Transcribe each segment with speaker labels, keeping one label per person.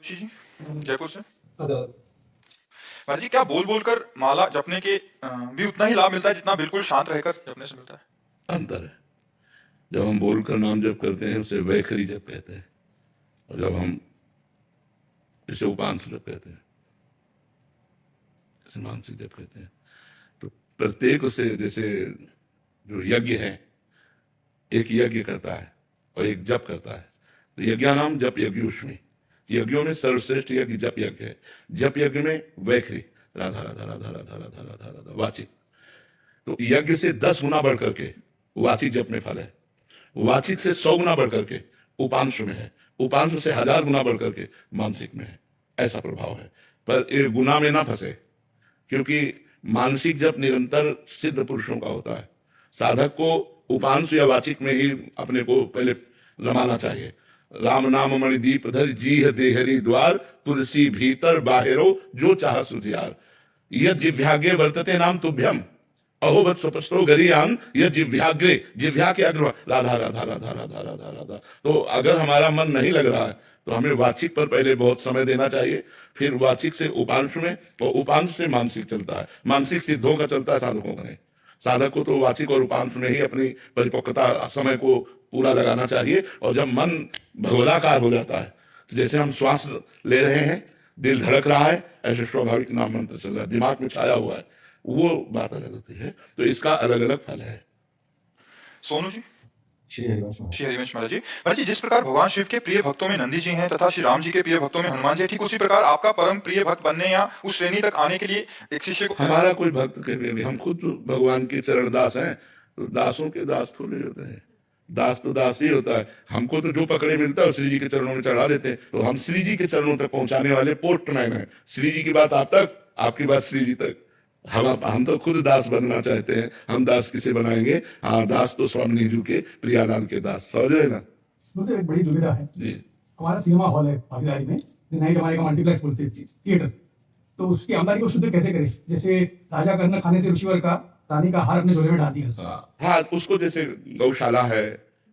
Speaker 1: जोशी जी, जयपुर से।
Speaker 2: अगर
Speaker 1: महाराज जी, क्या बोल बोल कर माला जपने के भी उतना ही लाभ मिलता है जितना बिल्कुल शांत रहकर जपने से मिलता है?
Speaker 3: अंतर है। जब हम बोलकर नाम जप करते हैं उसे वैखरी जप कहते हैं, और जब हम इसे उपांश जप कहते हैं, इसे मानसिक जप कहते हैं। तो प्रत्येक उसे, जैसे जो यज्ञ है, एक यज्ञ करता है और एक जप करता है। तो यज्ञानाम जप यज्ञ उसमें, यज्ञों में सर्वश्रेष्ठ यज्ञ जप यज्ञ है। जप यज्ञ में वैखरी, राधा राधा राधा राधा राधा राधा राधा वाचिक। तो यज्ञ से 10 गुना बढ़ करके वाचिक जप में फल है, वाचिक से 100 गुना बढ़ करके उपांशु में है, उपांशु से 1000 गुना बढ़ करके मानसिक में है। ऐसा प्रभाव है। पर ये गुना में ना फंसे, क्योंकि मानसिक जप निरंतर सिद्ध पुरुषों का होता है। साधक को उपांशु या वाचिक में ही अपने को पहले रमाना चाहिए। राम नाम मणि दीप धर जीह देहरी द्वार, तुलसी भीतर बाहिरो जो चाह सुधियार। यह जिभ्याग्रे वर्तते नाम तुभ्यम, अहोबत स्वपस्तो गरियान, यह जिभ्याग्रे, जिभ्या के अग्र राधा राधा राधा राधा राधा राधा। तो अगर हमारा मन नहीं लग रहा है तो हमें वाचिक पर पहले बहुत समय देना चाहिए, फिर वाचिक से उपांश में, और उपांश से मानसिक चलता है। मानसिक सिद्धों का चलता है, साधकों का नहीं। साधक को तो वाचिक और उपांश में ही अपनी परिपक्वता समय को पूरा लगाना चाहिए। और जब मन भगवदाकार हो जाता है, तो जैसे हम श्वास ले रहे हैं, दिल धड़क रहा है, ऐसे स्वाभाविक नाम मंत्र चल रहा है, दिमाग में छाया हुआ है, वो बात अलग होती है। तो इसका अलग अलग फल है।
Speaker 1: सोनू जी,
Speaker 2: श्री हरिवंश महाराज।
Speaker 1: श्री हरिवंश महाराज जी। महाराज जी, जिस प्रकार भगवान शिव के प्रिय भक्तों में नंदी जी हैं तथा श्री राम जी के प्रिय भक्तों में हनुमान जी, ठीक उसी प्रकार आपका परम प्रिय भक्त बनने या उस श्रेणी तक आने के लिए एक शिष्य को।
Speaker 3: हमारा कोई भक्त के लिए नहीं, हम खुद भगवान के चरण दास हैं। तो दासों के दास थोड़े होते हैं, दास तो दास ही होता है। हमको तो जो पकड़े मिलता है श्री जी के चरणों में चढ़ा देते हैं। तो हम श्री जी के चरणों तक पहुंचाने वाले पोस्टमैन हैं। श्री जी की बात आप तक, आपकी बात श्री जी तक। हम तो खुद दास बनना चाहते हैं। हम दास किसे बनाएंगे? हाँ, दास तो स्वामी जी के प्रियालाल के दास, समझ रहे ना
Speaker 2: मुझे एक बड़ी दुविधा है
Speaker 3: जी।
Speaker 2: हमारा सिनेमा हॉल है भागीदारी में, नाइट हमारे का मल्टीप्लेक्स बोलते थे, थिएटर। तो उसकी आमदनी को शुद्ध कैसे करें? जैसे राजा का अन्न खाने से ऋषिवर का रानी का हार अपने झोले में डाल दिया।
Speaker 3: हाँ, उसको जैसे गौशाला है,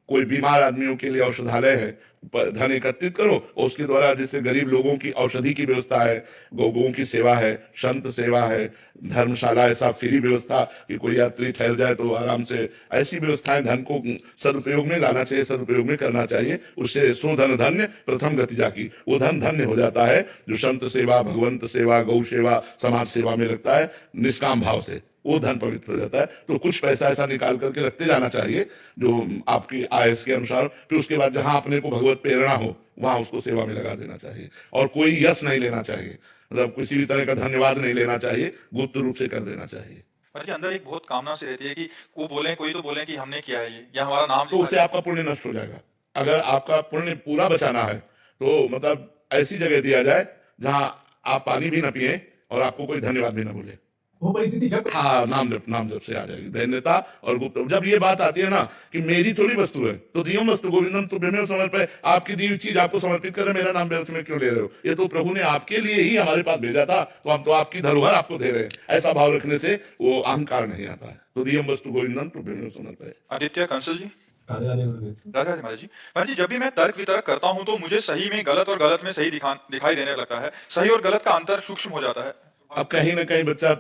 Speaker 3: कोई बीमार आदमियों के लिए औषधालय है, धन एकत्रित करो और उसके द्वारा जैसे गरीब लोगों की औषधि की व्यवस्था है, गौओं की सेवा है, संत सेवा है, धर्मशाला ऐसा फ्री व्यवस्था कि कोई यात्री ठहर जाए तो आराम से, ऐसी व्यवस्थाएं धन को सदुपयोग में लाना चाहिए, सदुपयोग में करना चाहिए। उससे सो धन धन्य प्रथम गति जाकी, वो धन धन्य हो जाता है जो संत सेवा, भगवंत सेवा, गौ सेवा, समाज सेवा में लगता है निष्काम भाव से, वो धन पवित्र हो जाता है। तो कुछ पैसा ऐसा निकाल करके रखते जाना चाहिए जो आपकी आय के अनुसार। फिर उसके बाद जहां अपने को भगवत प्रेरणा हो वहां उसको सेवा में लगा देना चाहिए। और कोई यश नहीं लेना चाहिए, मतलब किसी भी तरह का धन्यवाद नहीं लेना चाहिए, गुप्त रूप से कर देना चाहिए।
Speaker 1: महाराज जी, अंदर एक बहुत कामना से रहती है कि वो बोले, कोई तो बोले कि हमने किया है ये, या हमारा नाम
Speaker 3: तो
Speaker 1: लिखा
Speaker 3: उससे आपका पुण्य नष्ट हो जाएगा। अगर आपका पुण्य पूरा बचाना है तो मतलब ऐसी जगह दिया जाए जहां आप पानी भी ना पिए और आपको कोई धन्यवाद भी ना बोले।
Speaker 2: वो परिस्थिति जब
Speaker 3: हाँ, नाम जप से आ जाएगी धन्यता और गुप्त। जब ये बात आती है ना कि मेरी थोड़ी वस्तु है, तो दियम वस्तु गोविंदम तुभ्यमेव समर्पय, आपकी दी हुई चीज आपको समर्पित कर, मेरा नाम व्यर्थ में क्यों ले रहे हो? ये तो प्रभु ने आपके लिए ही हमारे पास भेजा था, तो हम तो आपकी धरोहर आपको दे रहे हैं। ऐसा भाव रखने से वो अहंकार नहीं आता है। तो दियम वस्तु गोविंदम तुभ्यमेव समर्पय।
Speaker 1: आदित्य कंसल जी।
Speaker 2: राधे राधे गुरुदेव।
Speaker 1: राजा जी, महाराज जी। महाराज जी, जब भी मैं तर्क वितर्क करता हूं तो मुझे सही में गलत और गलत में सही दिखाई देने लगता है। सही और गलत का अंतर सूक्ष्म हो जाता है।
Speaker 3: अब कहीं ना कहीं बच्चा,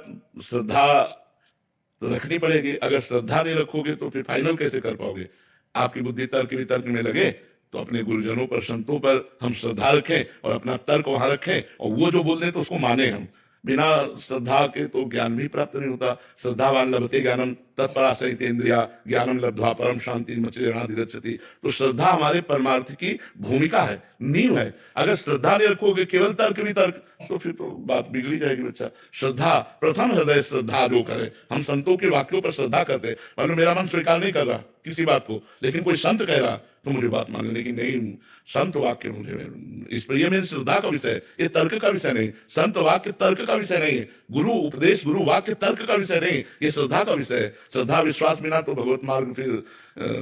Speaker 3: श्रद्धा तो रखनी पड़ेगी। अगर श्रद्धा नहीं रखोगे तो फिर फाइनल कैसे कर पाओगे? आपकी बुद्धि तर्क वितर्क में लगे तो अपने गुरुजनों पर, संतों पर हम श्रद्धा रखें और अपना तर्क वहां रखें, और वो जो बोल दें तो उसको माने हम। बिना श्रद्धा के तो ज्ञान भी प्राप्त नहीं होता। श्रद्धावान लभते ज्ञानम तत्पराश्रयित इंद्रिया ज्ञानम लब्ध्वा परम शांति मचिरेणाधिगच्छति। तो श्रद्धा हमारे परमार्थ की भूमिका है, नींव है। अगर श्रद्धा नहीं रखोगे, केवल तर्क वितर्क, तो फिर तो बात बिगड़ी जाएगी बच्चा। श्रद्धा, प्रथम हृदय श्रद्धा जो करे। हम संतों के वाक्यों पर श्रद्धा करते हैं। मानो मेरा मन स्वीकार नहीं कर रहा किसी बात को, लेकिन कोई संत कह रहा तो मुझे बात मान लेने की, नहीं संत वाक्य मुझे, इस पर यह मेरी श्रद्धा का विषय है, ये तर्क का विषय नहीं। संत वाक्य तर्क का विषय नहीं है, गुरु उपदेश, गुरु वाक्य तर्क का विषय नहीं, ये श्रद्धा का विषय है। श्रद्धा विश्वास बिना तो भगवत मार्ग फिर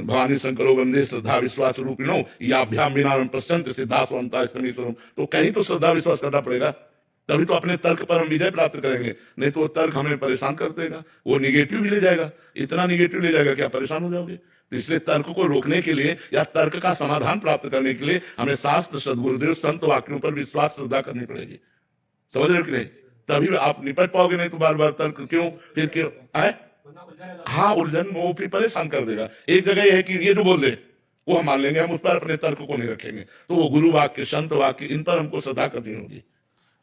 Speaker 3: भवानी शंकरो वंदे श्रद्धा विश्वास रूपिणो याभ्याम बिना पश्यंत सिद्धा स्वंता स्तमीश्वरम। तो कहीं तो श्रद्धा विश्वास करना पड़ेगा, तभी तो अपने तर्क पर हम विजय प्राप्त करेंगे। नहीं तो तर्क हमें परेशान कर देगा, वो निगेटिव भी ले जाएगा, इतना निगेटिव ले जाएगा कि आप परेशान हो जाओगे। तो इसलिए तर्क को रोकने के लिए या तर्क का समाधान प्राप्त करने के लिए हमें शास्त्र, सदगुरुदेव, संत वाक्यों पर विश्वास, श्रद्धा करनी पड़ेगी। समझ रहे हो कि नहीं? तभी आप निपट पाओगे, नहीं तो बार बार तर्क क्यों, फिर क्यों आए। हाँ, उलझन वो फिर परेशान कर देगा। एक जगह यह है कि ये जो बोल दे वो हम मान लेंगे, हम उस पर अपने तर्क को नहीं रखेंगे, तो वो गुरु वाक्य, संत वाक्य, इन पर हमको श्रद्धा करनी होगी।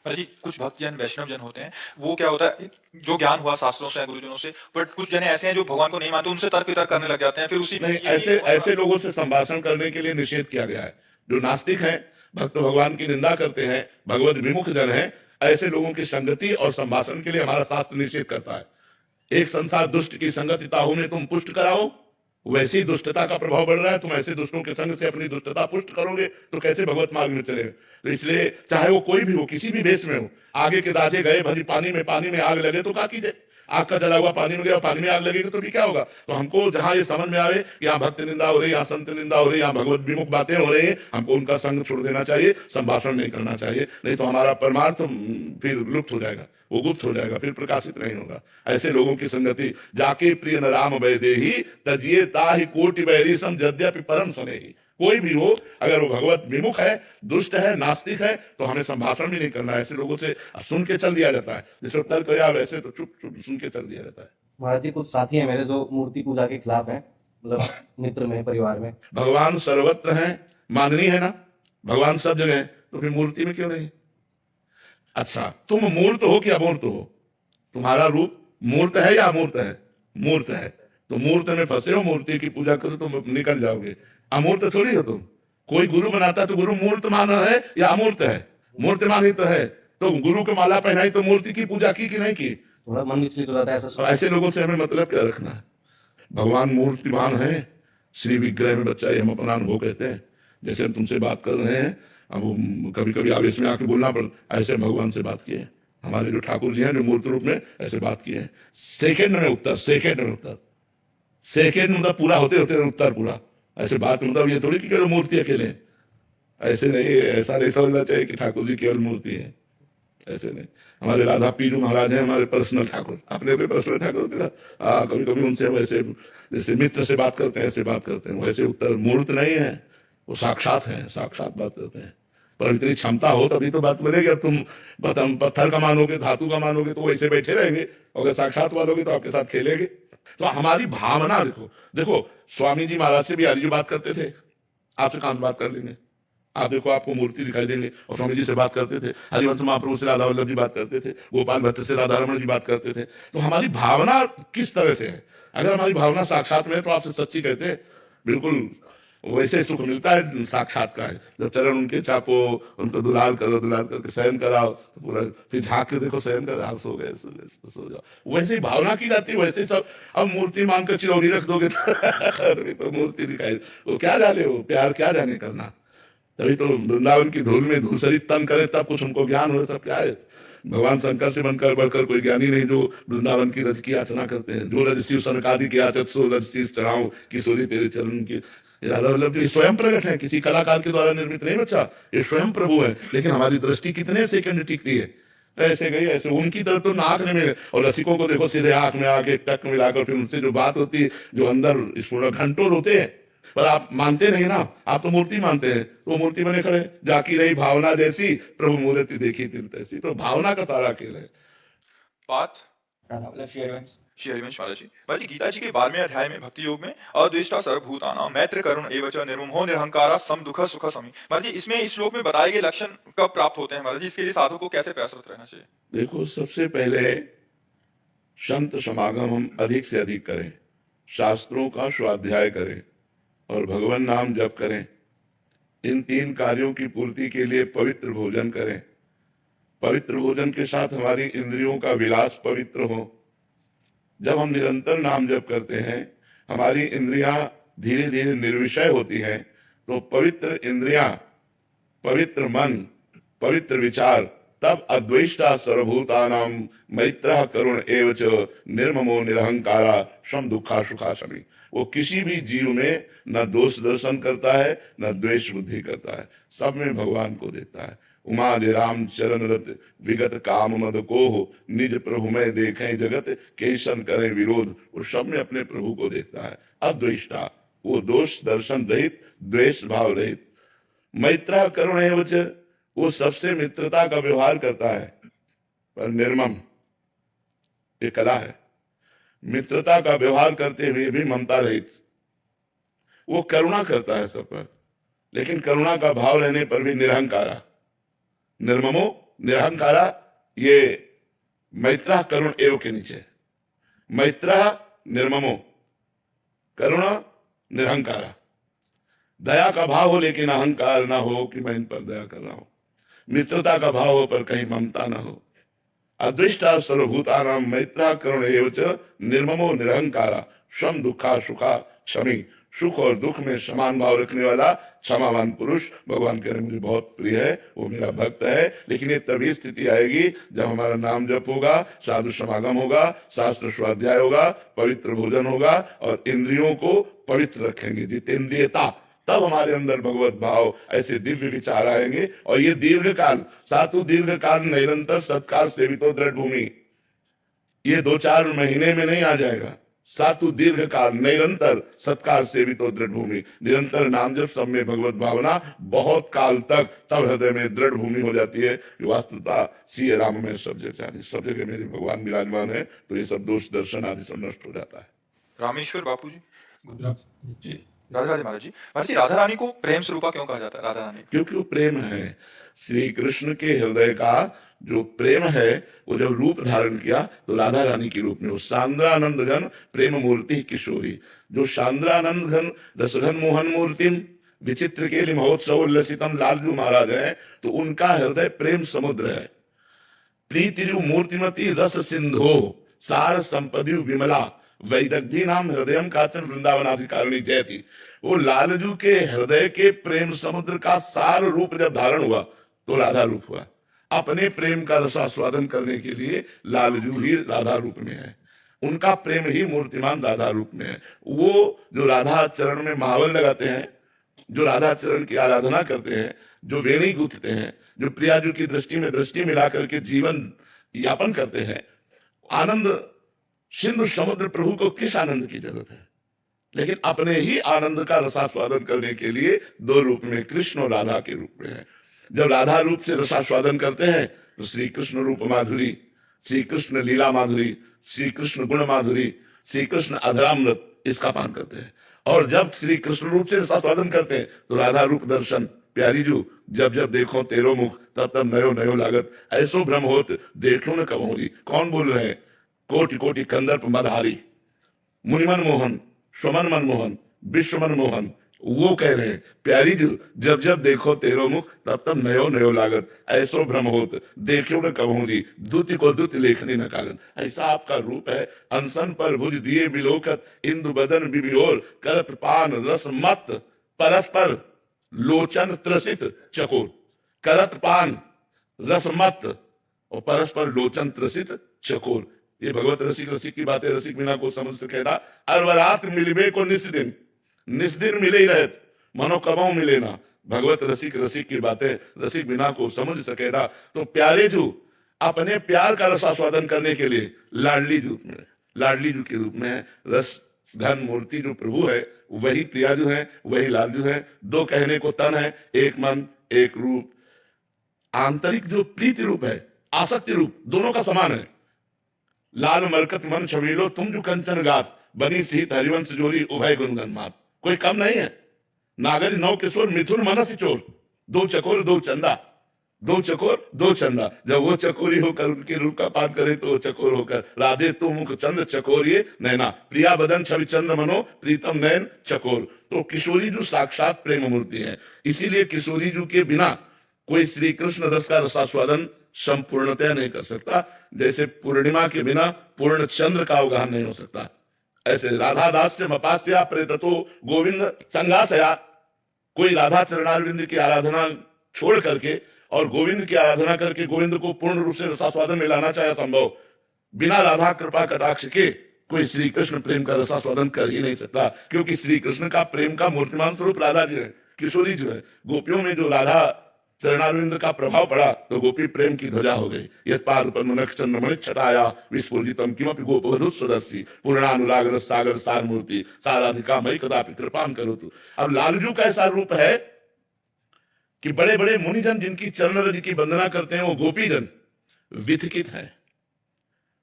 Speaker 1: महाराज जी, कुछ भक्त जन, वैष्णव जन होते हैं, वो क्या होता है, जो ज्ञान हुआ शास्त्रों से, गुरुजनों से, बट कुछ जन ऐसे हैं जो भगवान को नहीं मानते, उनसे तर्क वितर्क करने लग जाते हैं, फिर उसी
Speaker 3: नहीं, ऐसे लोगों से संभाषण करने के लिए निषेध किया गया है। जो नास्तिक हैं, भक्त भगवान की निंदा करते हैं, भगवत विमुख जन हैं, ऐसे लोगों की संगति और संभाषण के लिए हमारा शास्त्र निषेध करता है। एक संसार दुष्ट की संगति ताहू में तुम पुष्ट कराओ, वैसी दुष्टता का प्रभाव बढ़ रहा है। तुम ऐसे दुष्टों के संग से अपनी दुष्टता पुष्ट करोगे तो कैसे भगवत मार्ग में चले। तो इसलिए चाहे वो कोई भी हो, किसी भी भेष में हो, आगे के दाजे गए भरी पानी में आग लगे तो क्या कीजिए। आग का जला हुआ पानी में गया, पानी में आग लगेगी तो भी क्या होगा। तो हमको जहां ये समझ में आवे कि यहाँ भक्त निंदा हो रही, यहाँ संत निंदा हो रही, यहाँ भगवत विमुख बातें हो रही है, हमको उनका संग छोड़ देना चाहिए, संभाषण नहीं करना चाहिए, नहीं तो हमारा परमार्थ फिर लुप्त हो जाएगा, वो गुप्त हो जाएगा, फिर प्रकाशित नहीं होगा। ऐसे लोगों की संगति जाके प्रिय न राम वैदेही तजिए ताहि कोटि बैरी सम यद्यपि परम स्नेही। कोई भी हो, अगर वो भगवत विमुख है, दुष्ट है, नास्तिक है, तो हमें संभाषण भी नहीं करना है। ऐसे लोगों से सुन के चल दिया जाता है, जिसको तर्क या वैसे तो चुप चुप सुन के चल दिया जाता है।
Speaker 4: महाराज जी, कुछ साथी हैं मेरे जो मूर्ति पूजा के खिलाफ हैं, मतलब मित्र में, परिवार में।
Speaker 3: भगवान सर्वत्र हैं, माननी है ना, भगवान सब जगह है, तो फिर मूर्ति में क्यों नहीं। अच्छा, तुम मूर्त हो कि अमूर्त हो? तुम्हारा रूप मूर्त है या अमूर्त है? मूर्त है, तो मूर्त में फंसे हो, मूर्ति की पूजा करो तो निकल जाओगे। अमूर्त थोड़ी हो तुम। कोई गुरु बनाता है तो गुरु मूर्त मान है या अमूर्त है? मूर्तिमान ही तो है। तो गुरु को माला पहनाई तो मूर्ति की पूजा की कि नहीं की?
Speaker 4: थोड़ा मन विचलित हो जाता है ऐसा।
Speaker 3: ऐसे लोगों से हमें मतलब क्या रखना है। भगवान मूर्तिमान है, श्री विग्रह में बच्चा, हम अपना अनुभव कहते हैं। जैसे हम तुमसे बात कर रहे हैं, अब कभी कभी आवेश में आके बोलना पड़, ऐसे भगवान से बात किए। हमारे जो ठाकुर जी हैं, जो मूर्ति रूप में ऐसे बात किए हैं, सेकेंड में उत्तर, सेकेंड में उत्तर, सेकेंड मतलब पूरा होते होते उत्तर पूरा। ऐसे बात मतलब ये थोड़ी कि केवल मूर्ति अकेले, ऐसे नहीं, ऐसा नहीं समझना चाहिए कि ठाकुर जी केवल मूर्ति है, ऐसे नहीं। हमारे राधा पीरू महाराज हैं, हमारे पर्सनल ठाकुर, अपने अपने पर्सनल ठाकुर होते ना। कभी कभी उनसे हम ऐसे जैसे मित्र से बात करते हैं, ऐसे बात करते हैं। वैसे उत्तर मूर्त नहीं है, वो साक्षात है, साक्षात बात करते हैं। पर इतनी क्षमता हो तभी तो बात बनेगी। अब तुम पत्थर का मानोगे, धातु का मानोगे तो वैसे बैठे रहेंगे, अगर साक्षात मानोगे तो आपके साथ खेलेंगे। तो हमारी भावना देखो, देखो स्वामी जी महाराज से भी आज बात करते थे, आपसे कहां बात कर लेंगे। आप देखो, आपको मूर्ति दिखाई देंगे, और स्वामी जी से बात करते थे, हरिवंश महाप्रभु से राधा वल्लभ जी बात करते थे, गोपाल भट्ट से राधा रमण जी बात करते थे। तो हमारी भावना किस तरह से है? अगर हमारी भावना साक्षात में है तो आपसे सच्ची कहते हैं, बिल्कुल वैसे सुख मिलता है साक्षात का है। जब चरण उनके चापो, उनको दुलार करो, दुलार करके शयन कराओ, तो पूरा फिर झांक के देखो, शयन कर, हाँ सो गए, सो जाओ। वैसे ही भावना की जाती है, वैसे ही सब। अब मूर्ति मान कर चिरौरी रख दोगे तो मूर्ति दिखाई, वो क्या जाने, वो प्यार क्या जाने करना। तभी तो वृंदावन की धूल में धूसरित तन करे, तब कुछ उनको ज्ञान हो। सब क्या है, भगवान शंकर से बनकर बढ़कर कोई ज्ञानी नहीं जो वृंदावन की रज की याचना करते हैं। जो रज शिव सनकादि की याचत सो रज शीस चढ़ाऊं, किशोरी तेरे चरण की। राधा वल्लभ जी स्वयं प्रकट है, किसी कलाकार के द्वारा निर्मित नहीं बच्चा, ये स्वयं प्रभु है। लेकिन हमारी दृष्टि कितने सेकंड टिकती है, ऐसे गई ऐसे। उनकी तरफ तो नाक ने मिले, और रसिकों को देखो सीधे आंख में आके टक मिलाकर फिर उनसे जो बात होती है, जो अंदर इस पूरा घंटों रोते हैं। पर आप मानते नहीं ना, आप तो मूर्ति मानते हैं। तो मूर्ति बने खड़े, जाकी रही भावना जैसी, प्रभु मूर्ति देखी तिल तैसी। तो भावना का सारा खेल है।
Speaker 1: बात श्री हरिवंश महाराज जी, महाराज जी, गीता जी के 12वें अध्याय में भक्ति योग में अद्वेष्टा सर्वभूतानां मैत्र करुण एवच निर्ममो निरहंकारा सम दुख सुख समी। महाराज जी, इसमें इस श्लोक में बताए गए लक्षण कब प्राप्त होते हैं महाराज जी? इसके लिए साधु को कैसे प्रयासरत रहना चाहिए?
Speaker 3: देखो, सबसे पहले संत समागम हम अधिक से अधिक करें, शास्त्रों का स्वाध्याय करें और भगवान नाम जप करें। इन 3 कार्यों की पूर्ति के लिए पवित्र भोजन करें। पवित्र भोजन के साथ हमारी इंद्रियों का विलास पवित्र हो। जब हम निरंतर नाम जप करते हैं, हमारी इंद्रियां धीरे धीरे निर्विषय होती हैं। तो पवित्र इंद्रियां, पवित्र मन, पवित्र विचार, तब अद्वेष्टा सर्वभूतानां मैत्रः करुण एवच निर्ममो निरहंकारा सम दुखा सुखा समी। वो किसी भी जीव में न दोष दर्शन करता है, न द्वेष बुद्धि करता है, सब में भगवान को देखता है। उमा जे राम चरण रत विगत काम मद को हो, निज प्रभु में देखें जगत केशन करे विरोध। वो सब में अपने प्रभु को देखता है। अद्वेष्टा, वो दोष दर्शन रहित, द्वेष भाव रहित। मैत्र करुण एवं च, वो सबसे मित्रता का व्यवहार करता है, पर निर्मम, ये कला है। मित्रता का व्यवहार करते हुए भी ममता रहित। वो करुणा करता है सब पर, लेकिन करुणा का भाव रहने पर भी निरहंकारा। निर्ममो निरहंकारा, ये मैत्र करुण एवं के नीचे। मैत्र निर्ममो, करुणा निरहंकारा। दया का भाव हो लेकिन अहंकार ना हो कि मैं इन पर दया कर रहा हूं। मित्रता का भाव हो पर कहीं ममता ना हो। अदृष्टा सर्वभूतानां मैत्र करुण एवं च निर्ममो निरहंकारा। शम दुखा सुखा क्षमी, सुख और दुख में समान भाव रखने वाला क्षमावान पुरुष भगवान कह रहे मुझे बहुत प्रिय है, वो मेरा भक्त है। लेकिन ये तभी स्थिति आएगी जब हमारा नाम जप होगा, साधु समागम होगा, शास्त्र स्वाध्याय होगा, पवित्र भोजन होगा और इंद्रियों को पवित्र रखेंगे, जितेंद्रियता। तब हमारे अंदर भगवत भाव, ऐसे दिव्य विचार आएंगे। और ये दीर्घ काल, सातु दीर्घ काल निरंतर सत्कार सेवितो दृढ़ भूमि, ये 2-4 महीने में नहीं आ जाएगा। सातु दीर्घ काल निरंतर सत्कार सेवितो दृढ़ भूमि, निरंतर नाम जप सब में भगवत भावना बहुत काल तक, तब हृदय में दृढ़ भूमि हो जाती है कि वास्तुता सिय राम में सब जगह, सब जगह मेरे भगवान विराजमान है। तो ये सब दोष दर्शन आदि सब नष्ट हो जाता है।
Speaker 1: रामेश्वर बापू जी,
Speaker 3: जी,
Speaker 1: राधे राधे महाराज जी। महाराज जी, राधा रानी को प्रेम स्वरूपा क्यों कहा जाता है? राधा रानी
Speaker 3: क्योंकि वो प्रेम है। श्री कृष्ण के हृदय का जो प्रेम है, वो जब रूप धारण किया तो राधा रानी के रूप में, वो सांद्रानंद घन प्रेम मूर्ति किशोरी। जो सांद्रानंद घन रसघन मोहन मूर्तिम विचित्र के महोत्सव उल्लसितम लालजू महाराज है, तो उनका हृदय प्रेम समुद्र है। प्रीतिरु मूर्तिमती रस सिंधो सार संपदि विमला वैदग्धी नाम हृदय काचन वृंदावनाधिकारिणी जयती। वो लालजू के हृदय के प्रेम समुद्र का सार रूप जब धारण हुआ तो राधा रूप हुआ। अपने प्रेम का रसास्वादन करने के लिए लालजू ही राधा रूप में है, उनका प्रेम ही मूर्तिमान राधा रूप में है। वो जो राधा चरण में महावल लगाते हैं, जो राधा चरण की आराधना करते हैं, जो वेणी गूंथते हैं, जो प्रियाजू की दृष्टि में दृष्टि मिला करके जीवन यापन करते हैं, आनंद सिंधु समुद्र प्रभु को किस आनंद की जरूरत है? लेकिन अपने ही आनंद का रसास्वादन करने के लिए 2 रूप में, कृष्ण और राधा के रूप में है। जब राधा रूप से रसास्वादन करते हैं तो श्री कृष्ण रूप माधुरी, श्री कृष्ण लीला माधुरी, श्री कृष्ण गुण माधुरी, श्री कृष्ण अधरामृत, इसका पान करते हैं। और जब श्री कृष्ण रूप से रसास्वादन करते हैं तो राधा रूप दर्शन प्यारी जू, जब जब देखो तेरो मुख तब तब नयो नयो लागत, ऐसो भ्रम होत देखो न कब होगी। कौन बोल रहे हैं? कोटि कोटि कंदर्प मदहारी, मुनिमन मोहन, स्वमन मनमोहन, विश्व मनमोहन, वो कह रहे हैं प्यारी जी, जब जब देखो तेरो मुख तब तब नयो नयो लागत, ऐसो भ्रम होत देखो न कबूरी, दूति को दूति लेखनी न कागत। ऐसा आपका रूप है। अनसन पर भुज दिए बिलोकत, इंदु बदन बिबियोर, करत पान रस मत, परस्पर लोचन त्रसित चकोर। करत पान रस मत और परस्पर लोचन त्रसित चकोर। ये भगवत रसिक रसिक की बातें रसिक बिना को समझ से कहता। अरवरात मिलबे को निस्दिन मिले ही रहत, मनो कबो मिले ना। भगवत रसिक रसिक की बातें रसिक बिना को समझ सकेगा। तो प्यारे जू अपने प्यार का रसास्वादन करने के लिए लाडली जू में, लाडली जू के रूप में रस घन मूर्ति जो प्रभु है वही प्रियाजू है, वही लालजू है। 2 कहने को तन है, एक मन एक रूप। आंतरिक जो प्रीति रूप है, आसक्ति रूप, दोनों का समान है। लाल मरकत मन छबीलो तुम जो कंचन गात, बनी सीत हरिवंश जोरी उभय गुनगन मात। कोई कम नहीं है। नागरी 9 किशोर मिथुन मनस चोर, 2 चकोर 2 चंदा, 2 चकोर 2 चंदा। जब वो चकोरी होकर उनके रूप का पान करे तो वो चकोर होकर, राधे तू मुख चंद्र चकोरिये नैना, प्रिया बदन छवि चंद्र मनो प्रीतम नयन चकोर। तो किशोरी जो साक्षात प्रेम मूर्ति है। इसीलिए किशोरी जू के बिना कोई श्री कृष्ण रस का रसास्वादन संपूर्णतया नहीं कर सकता। जैसे पूर्णिमा के बिना पूर्ण चंद्र का अवगाहन नहीं हो सकता, ऐसे राधा दास से मपास्या प्रेतो गोविंद संगासया। कोई राधा चरणारविंद की आराधना छोड़ करके और गोविंद की आराधना करके गोविंद को पूर्ण रूप से रसास्वादन में लाना चाहे संभव। बिना राधा कृपा कटाक्ष के कोई श्री कृष्ण प्रेम का रसास्वादन कर ही नहीं सकता, क्योंकि श्री कृष्ण का प्रेम का मूर्तिमान स्वरूप राधा जी है, किशोरी जो है। गोपियों में जो राधा चरणारविंद का प्रभाव पड़ा तो गोपी प्रेम की ध्वजा हो गई। यत्पाद पद्म चंद्रमणि छटाया विस्फुजितम किमपि गोपवधू सदस्सी पूर्णानुराग रस सागर सार मूर्ति साराधिका मई कदापि कृपान करोतु। अब लालजू का ऐसा रूप है कि बड़े बड़े मुनिजन जिनकी चरण रज की वंदना करते हैं वो गोपीजन विथकित है,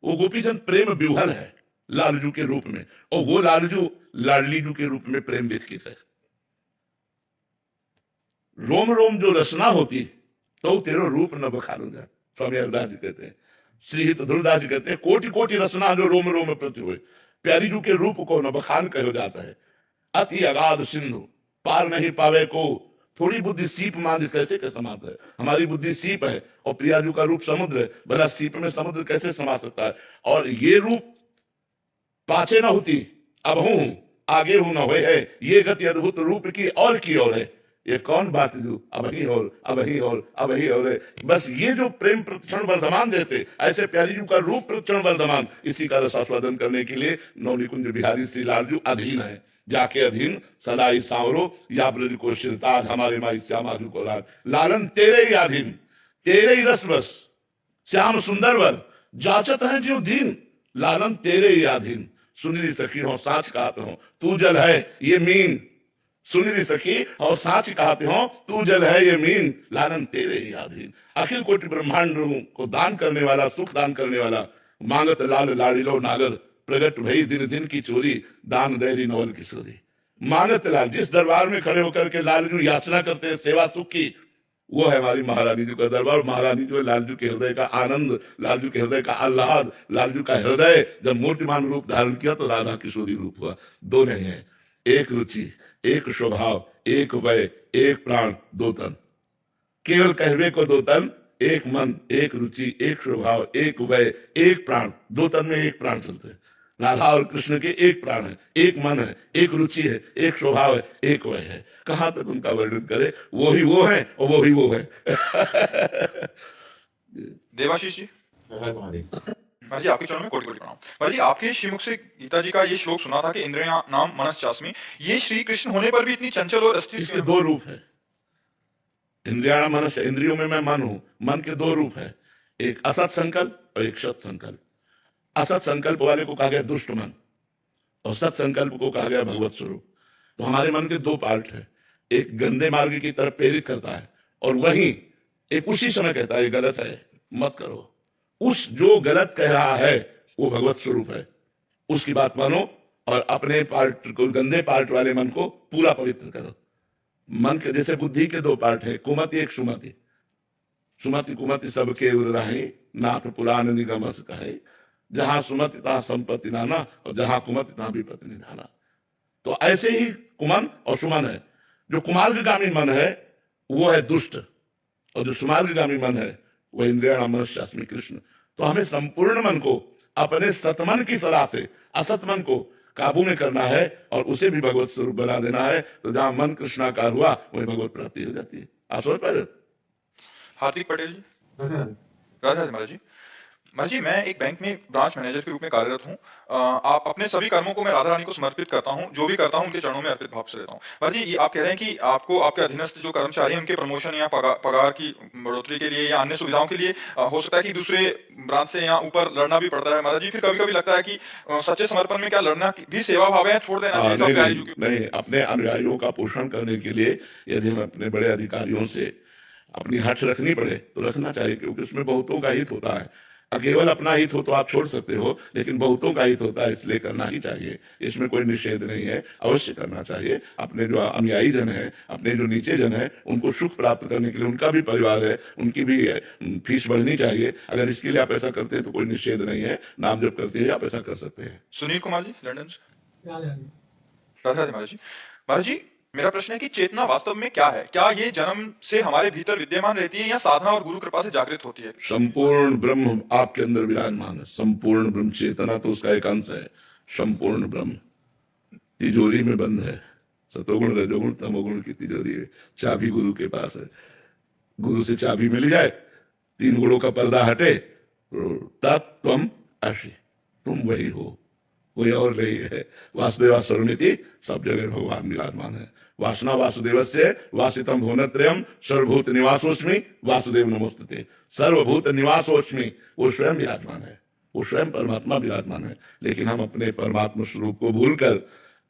Speaker 3: वो गोपीजन प्रेम विह्वल है लालजू के रूप में, और वो लालजू लाडलीजू के रूप में प्रेम विथकित है। रोम रोम जो रचना होती तो तेरो रूप न बखारूंगा, स्वामी हरदास जी कहते हैं। श्री हित ध्रुवदास जी कहते हैं कोटि कोटि रचना जो रोम रोम प्रति हुए, प्यारी जू के रूप को न बखान कहो जाता है। अति अगाध सिंधु पार नहीं पावे को, थोड़ी बुद्धि सीप मांझ कैसे के समाता है। हमारी बुद्धि सीप है और प्रियाजू का रूप समुद्र है, भला सीप में समुद्र कैसे समा सकता है। और ये रूप पाछे न होती अब हूं आगे हूं न हुए है, ये गति अद्भुत रूप की और है। ये कौन बात जो अब ही और अब ही और अब ही और है। बस ये जो प्रेम प्रतिक्षण वर्धमान जैसे ऐसे प्यारी जू का रूप प्रतिक्षण वर्धमान, इसी का रसास्वादन करने के लिए नवनिकुंज बिहारी श्री लालजू अधीन है। जाके अधीन सदा ही सांवरो या ब्रज को शिरताज, हमारे माई श्यामाजू को राज। लालन तेरे ही अधीन, तेरे ही रस बस श्याम सुंदर वर, जाचत है जो दीन लालन तेरे ही अधीन। सुनिरी सखी हो साच कहते हो तू जल है ये मीन, सुनिरी सखी और साच कहते हो तू जल है ये मीन लालन तेरे ही अधीन। अखिल कोटि ब्रह्मांड को दान करने वाला, सुख दान करने वाला, मांगत लाल लाड़िलो नागर, प्रगट भई दिन दिन की चोरी, दान दैरी नवल किशोरी। मांगत लाल, जिस दरबार में खड़े होकर के लालजू याचना करते हैं सेवा सुख की, वो है हमारी महारानी जी का दरबार। महारानी जो है लालजू के हृदय का आनंद, लालजू के हृदय का आह्लाद, लालजू का हृदय जब मूर्तिमान रूप धारण किया तो राधा किशोरी रूप हुआ। दोनों हैं, एक रुचि एक स्वभाव, एक वय एक प्राण दो तन, केवल कहवे को दो तन, एक मन एक रुचि एक स्वभाव एक वय एक प्राण, दो तन में एक प्राण चलते हैं। राधा और कृष्ण के एक प्राण है, एक मन है, एक रुचि है, एक स्वभाव है, एक वय है। कहां तक उनका वर्णन करे, वो ही वो है और वो ही वो है।
Speaker 1: देवाशीष जी, महाराज जी आपके चरणों में कोटि कोटि प्रणाम। महाराज जी आपके श्रीमुख से गीता जी का ये श्लोक सुना था कि इंद्रिया नाम मनस चास्मी, ये श्री कृष्ण होने पर भी इतनी चंचल और अस्थिर।
Speaker 3: इसके दो रूप है, इंद्रिया मनस, इंद्रियों में मैं मन हूं। मन के दो रूप है, एक असत संकल्प और एक सत संकल्प। असत संकल्प वाले को कहा गया दुष्ट मन और सत संकल्प को कहा गया भगवत स्वरूप। तो हमारे मन के दो पार्ट है, एक गंदे मार्ग की तरफ प्रेरित करता है और वहीं एक उसी समय कहता है ये गलत है मत करो। उस जो गलत कह रहा है वो भगवत स्वरूप है, उसकी बात मानो और अपने पार्ट को, गंदे पार्ट वाले मन को पूरा पवित्र करो। मन के जैसे बुद्धि के दो पार्ट है, कुमति एक सुमति। सुमति कुमति सबके उर रहे, नाथ पुराण निगम कहे, जहां सुमति तहां संपत्ति नाना और जहां कुमति तहां विपत्ति निधाना। तो ऐसे ही कुमन और सुमन है। जो कुमार्गगामी मन है वो है दुष्ट और जो सुमार्गगामी मन है वह इंद्रिया मनश्चास्मी कृष्ण। तो हमें संपूर्ण मन को अपने सतमन की सलाह से असत मन को काबू में करना है और उसे भी भगवत स्वरूप बना देना है। तो जहां मन कृष्णाकार हुआ वही भगवत प्राप्ति हो जाती है। आप समझ पा रहे हो?
Speaker 1: हार्दिक पटेल जी, राधा महाराज जी। महाराज जी मैं एक बैंक में ब्रांच मैनेजर के रूप में कार्यरत हूँ। आप अपने सभी कर्मों को मैं राधा रानी को समर्पित करता हूँ, जो भी करता हूँ उनके चरणों में अर्पित भाव से रहता हूँ। महाराज जी ये आप कह रहे हैं कि आपको आपके अधीनस्थ जो कर्मचारी हैं उनके प्रमोशन या पगार की बढ़ोतरी के लिए या अन्य सुविधाओं के लिए हो सकता है कि दूसरे ब्रांच से यहाँ ऊपर लड़ना भी पड़ता है। महाराज जी फिर कभी कभी लगता है कि सच्चे समर्पण में क्या लड़ना भी सेवा भाव है, छोड़ देना चाहिए?
Speaker 3: नहीं, अपने अनुयायियों का पोषण करने के लिए यदि हम अपने बड़े अधिकारियों से अपनी हट रखनी पड़े तो रखना चाहिए, क्योंकि उसमें बहुतों का हित होता है। केवल अपना हित हो तो आप छोड़ सकते हो, लेकिन बहुतों का हित होता है इसलिए करना ही चाहिए। इसमें कोई निषेध नहीं है, अवश्य करना चाहिए। अपने जो अनुयायी जन है, अपने जो नीचे जन है, उनको सुख प्राप्त करने के लिए, उनका भी परिवार है, उनकी भी फीस बढ़नी चाहिए। अगर इसके लिए आप ऐसा करते हैं तो कोई निषेध नहीं है, नाम जब करते हैं आप ऐसा कर सकते हैं।
Speaker 1: सुनील कुमार जी लंदन से। राधा महाराज जी। महाराज जी मेरा प्रश्न है कि चेतना वास्तव में क्या है? क्या ये जन्म से हमारे भीतर विद्यमान रहती है या साधना और गुरु कृपा से जागृत होती है?
Speaker 3: संपूर्ण ब्रह्म आपके अंदर विराजमान है। संपूर्ण ब्रह्म, चेतना तो उसका एक अंश है। संपूर्ण ब्रह्म तिजोरी में बंद है, सतोगुण रजोगुण तमोगुण की तिजोरी है। चाबी गुरु के पास है, गुरु से चाबी मिल जाए, तीन गुणों का पर्दा हटे, तत्त्वम असि, तुम वही हो, कोई और नहीं है। वासुदेवा सर्वमिति, सब जगह भगवान विराजमान है। वासना वासुदेवस्य वासितम भुवनत्रयम् सर्वभूत निवासोस्मि वासुदेव नमोस्तुते। सर्वभूत निवासोस्मि, वो स्वयं विराजमान है, वो स्वयं परमात्मा विराजमान है। लेकिन हम अपने परमात्मा स्वरूप को भूलकर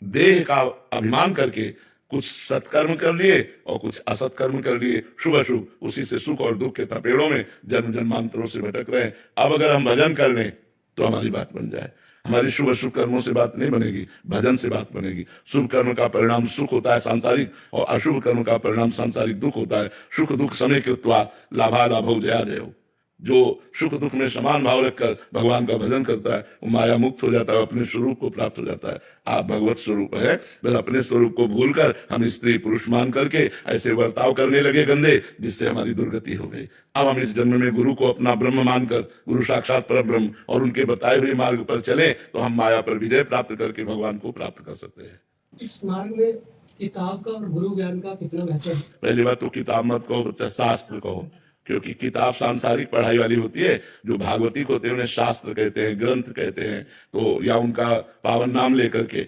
Speaker 3: देह का अभिमान करके कुछ सत्कर्म कर लिए और कुछ असत्कर्म कर लिए, शुभ अशुभ, उसी से सुख और दुख के तपेड़ों में जन्म जन्मांतरों से भटक रहे हैं। अब अगर हम भजन कर लें तो हमारी बात बन जाए। हमारी शुभ अशुभ कर्मों से बात नहीं बनेगी, भजन से बात बनेगी। शुभ कर्म का परिणाम सुख होता है सांसारिक, और अशुभ कर्म का परिणाम सांसारिक दुख होता है। सुख दुख समय कृत्वा लाभा लाभो जया जयो। जो सुख दुख में समान भाव रखकर भगवान का भजन करता है वो माया मुक्त हो जाता है, अपने स्वरूप को प्राप्त हो जाता है। आप भगवत स्वरूप है, बस अपने स्वरूप को भूलकर हम स्त्री पुरुष मान करके ऐसे बर्ताव करने लगे गंदे, जिससे हमारी दुर्गति हो गई। अब हम इस जन्म में गुरु को अपना ब्रह्म मानकर, गुरु साक्षात पर ब्रह्म और उनके बताए हुए मार्ग पर चले तो हम माया पर विजय प्राप्त करके भगवान को प्राप्त कर सकते हैं।
Speaker 5: इस मार्ग में किताब का और गुरु ज्ञान का कितना महत्व है?
Speaker 3: पहली बात तो किताब मत कहो, शास्त्र कहो, क्योंकि किताब सांसारिक पढ़ाई वाली होती है। जो भागवती को होते हैं उन्हें शास्त्र कहते हैं, ग्रंथ कहते हैं, तो या उनका पावन नाम लेकर के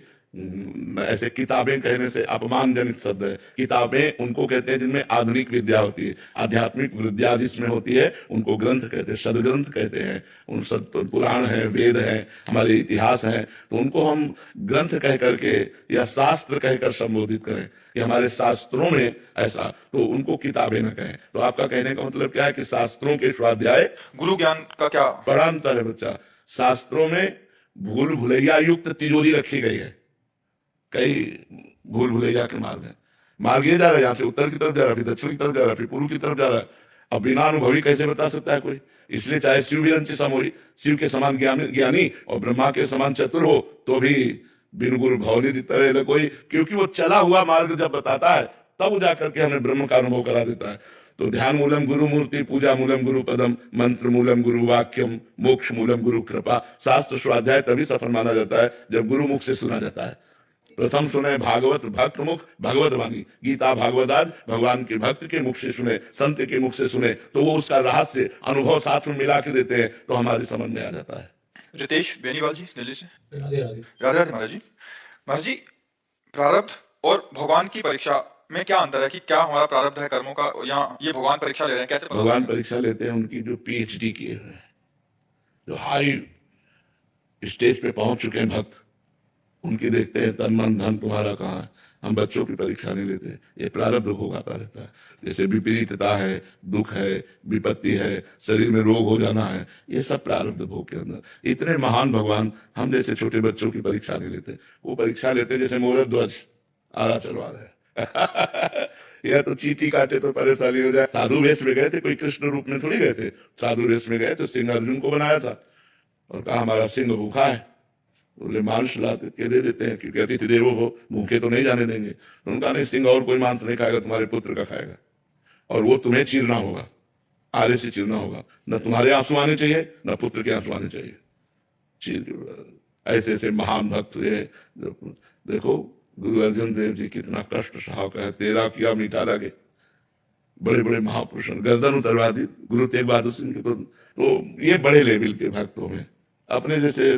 Speaker 3: ऐसे किताबें कहने से अपमानजनित शब्द है। किताबें उनको कहते हैं जिनमें आधुनिक विद्या होती है, आध्यात्मिक विद्या जिसमें होती है उनको ग्रंथ कहते हैं, सदग्रंथ कहते हैं। उन सद पुराण है, वेद है, हमारे इतिहास है, तो उनको हम ग्रंथ कह करके या शास्त्र कहकर संबोधित करें कि हमारे शास्त्रों में ऐसा, तो उनको किताबें न कहें। तो आपका कहने का मतलब क्या है कि शास्त्रों के स्वाध्याय
Speaker 1: गुरु ज्ञान का क्या?
Speaker 3: बड़ा अंतर है बच्चा। शास्त्रों में भूल भुलैया युक्त तिजोरी रखी गई है। कई भूल भुलैया के मार्ग है, मार्ग ये जा रहा है, यहाँ से उत्तर की तरफ जा रहा है, फिर दक्षिण की तरफ जा रहा है, फिर पूर्व की तरफ जा रहा है। अब बिना अनुभवी कैसे बता सकता है कोई? इसलिए चाहे शिव भी रंची समोरी, शिव के समान ज्ञानी और ब्रह्मा के समान चतुर हो तो भी बिन गुरु भवनी दिता रहे कोई, क्योंकि वो चला हुआ मार्ग जब बताता है तब जाकर के हमें ब्रह्म का अनुभव करा देता है। तो ध्यान मूलम गुरु मूर्ति, पूजा मूलम गुरु पदम, मंत्र मूलम गुरु वाक्यम, मोक्ष मूलम गुरु कृपा। शास्त्र स्वाध्याय तभी सफल माना जाता है जब गुरु मुख से सुना जाता है। प्रथम सुने भागवत भक्त मुख भगवत वाणी, गीता भागवत आज भगवान के भक्त के मुख से सुने, संत के मुख से सुने, तो वो उसका रहस्य अनुभव साथ में मिला के देते हैं, तो हमारी समझ में आ जाता है।
Speaker 1: रितेश बेनीवाल जी दिल्ली से।
Speaker 5: राधे राधे।
Speaker 1: राधे राधे महाराज जी। महाराज जी, प्रारब्ध और भगवान की परीक्षा में क्या अंतर है? कि क्या हमारा प्रारब्ध है कर्मों का, या ये भगवान परीक्षा ले रहे हैं? कैसे पता
Speaker 3: भगवान
Speaker 1: चलेगा?
Speaker 3: परीक्षा लेते हैं उनकी जो पीएचडी किए हुए हैं, जो हाई स्टेज पे पहुंच चुके हैं भक्त, उनकी देखते हैं तन मन धन तुम्हारा कहाँ है। हम बच्चों की परीक्षा नहीं लेते, ये प्रारब्ध भोग आता रहता है। जैसे विपरीतता है, दुख है, विपत्ति है, शरीर में रोग हो जाना है, ये सब प्रारब्ध भोग के अंदर। इतने महान भगवान हम जैसे छोटे बच्चों की परीक्षा नहीं लेते, वो परीक्षा लेते जैसे मोर ध्वज आरा चलवा रहे या तो चीटी काटे तो परेशानी हो जाए। साधु वेश में गए थे, कोई कृष्ण रूप में थोड़ी गए थे, साधु वेश में गए तो सिंह अर्जुन को बनाया था और कहा हमारा सिंह भूखा है, बोले मांस ला के दे देते हैं, क्योंकि अतिथि देवो हो, भूखे तो नहीं जाने देंगे। तो उनका नहीं, सिंह और कोई मांस नहीं खाएगा, तुम्हारे पुत्र का खाएगा, और वो तुम्हें चीरना होगा, आरे से चीरना होगा। न तुम्हारे आंसू आने चाहिए, न पुत्र के आंसू आने चाहिए। चीर ऐसे ऐसे महान भक्त हुए। देखो गुरु अर्जुन देव जी कितना कष्ट सहा है, तेरा किया मिटा लगे। बड़े बड़े महापुरुष गर्दन उतरवा दी गुरु तेग बहादुर सिंह के। तो ये बड़े लेवल के भक्तों में, अपने जैसे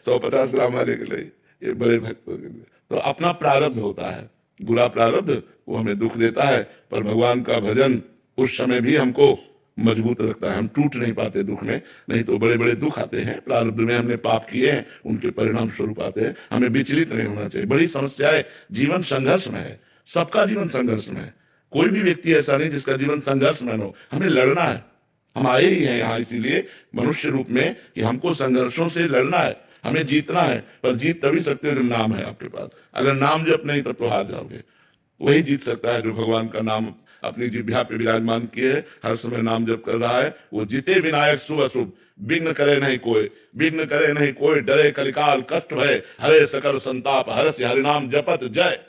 Speaker 3: 150 ग्राम वाले के लिए ये बड़े भक्तों के लिए तो अपना प्रारब्ध होता है। बुरा प्रारब्ध वो हमें दुख देता है, पर भगवान का भजन उस समय भी हमको मजबूत रखता है। हम टूट नहीं पाते दुख में, नहीं तो बड़े बड़े दुख आते हैं। प्रारब्ध में हमने पाप किए हैं, उनके परिणाम स्वरूप आते हैं। हमें विचलित नहीं होना चाहिए। बड़ी समस्याएं, जीवन संघर्ष में है, सबका जीवन संघर्ष में है। कोई भी व्यक्ति ऐसा नहीं जिसका जीवन संघर्ष में हो। हमें लड़ना है, हम आए ही हैं यहाँ इसीलिए मनुष्य रूप में कि हमको संघर्षों से लड़ना है, हमें जीतना है। पर जीत तभी सकते हो जब नाम है आपके पास। अगर नाम जप नहीं तब तो हार जाओगे। वही जीत सकता है जो भगवान का नाम अपनी जिह्वा पे विराजमान किए, हर समय नाम जप कर रहा है। वो जीते विनायक शुभ अशुभ, विघ्न करे नहीं कोई, विघ्न करे नहीं कोई, डरे कलिकाल कष्ट भय, हरे सकल संताप, हरस्य हरिनाम जपत जय।